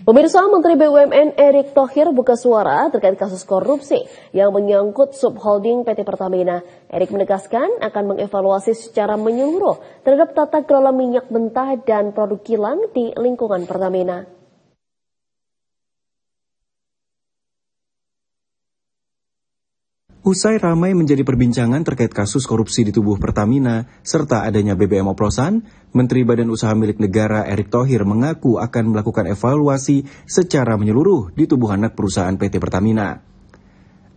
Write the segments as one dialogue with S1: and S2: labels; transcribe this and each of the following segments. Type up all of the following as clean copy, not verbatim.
S1: Pemirsa, Menteri BUMN Erick Thohir buka suara terkait kasus korupsi yang menyangkut subholding PT Pertamina. Erick menegaskan akan mengevaluasi secara menyeluruh terhadap tata kelola minyak mentah dan produk kilang di lingkungan Pertamina.
S2: Usai ramai menjadi perbincangan terkait kasus korupsi di tubuh Pertamina serta adanya BBM oplosan, Menteri Badan Usaha Milik Negara Erick Thohir mengaku akan melakukan evaluasi secara menyeluruh di tubuh anak perusahaan PT Pertamina.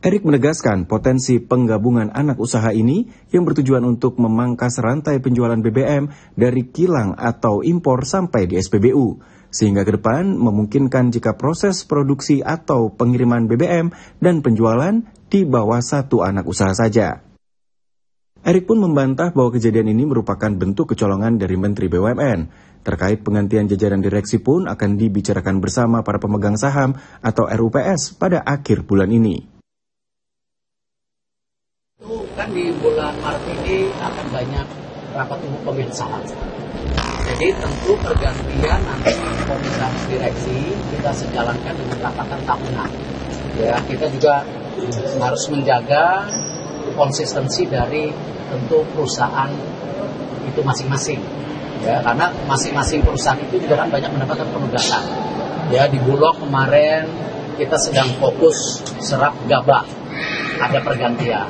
S2: Erick menegaskan potensi penggabungan anak usaha ini yang bertujuan untuk memangkas rantai penjualan BBM dari kilang atau impor sampai di SPBU, sehingga ke depan memungkinkan jika proses produksi atau pengiriman BBM dan penjualan di bawah satu anak usaha saja. Erick pun membantah bahwa kejadian ini merupakan bentuk kecolongan dari Menteri BUMN. Terkait penggantian jajaran direksi pun akan dibicarakan bersama para pemegang saham atau RUPS pada akhir bulan ini.
S3: Itu kan di bulan Maret ini akan banyak rapat umum pemilik saham. Jadi tentu pergantian nanti komisaris direksi kita sejalankan dengan rapatan tahunan. Ya, kita juga harus menjaga konsistensi dari tentu perusahaan itu masing-masing. Ya, karena masing-masing perusahaan itu juga kan banyak mendapatkan penugasan. Ya, di Bulog kemarin kita sedang fokus serap gabah, ada pergantian.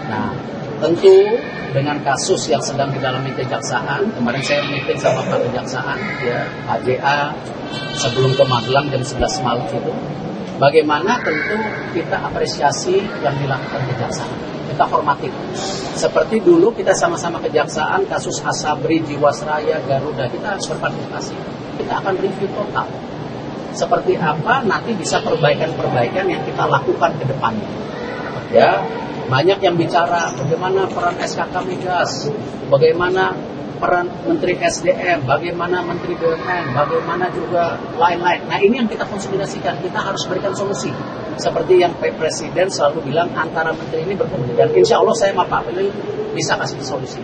S3: Nah, tentu dengan kasus yang sedang didalami kejaksaan, kemarin saya meeting sama Pak Kejaksaan, ya, AJA sebelum ke Magelang jam 11 malam itu. Bagaimana tentu kita apresiasi yang dilakukan kejaksaan. Kita hormati. Seperti dulu kita sama-sama kejaksaan, kasus Asabri, Jiwasraya, Garuda, kita harus berpartisipasi. Kita akan review total. Seperti apa nanti bisa perbaikan-perbaikan yang kita lakukan ke depannya. Ya, banyak yang bicara bagaimana peran SKK Migas, bagaimana peran Menteri SDM, bagaimana Menteri BUMN, bagaimana juga lain-lain. Nah, ini yang kita konsolidasikan, kita harus berikan solusi. Seperti yang Pak Presiden selalu bilang, antara menteri ini berkomunikasi. Dan insya Allah saya sama Pak Presiden bisa kasih solusi.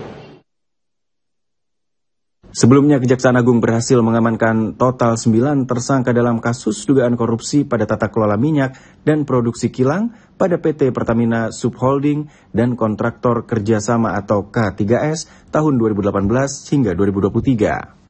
S2: Sebelumnya, Kejaksaan Agung berhasil mengamankan total 9 tersangka dalam kasus dugaan korupsi pada tata kelola minyak dan produksi kilang pada PT Pertamina Subholding dan Kontraktor Kerjasama atau K3S tahun 2018 hingga 2023.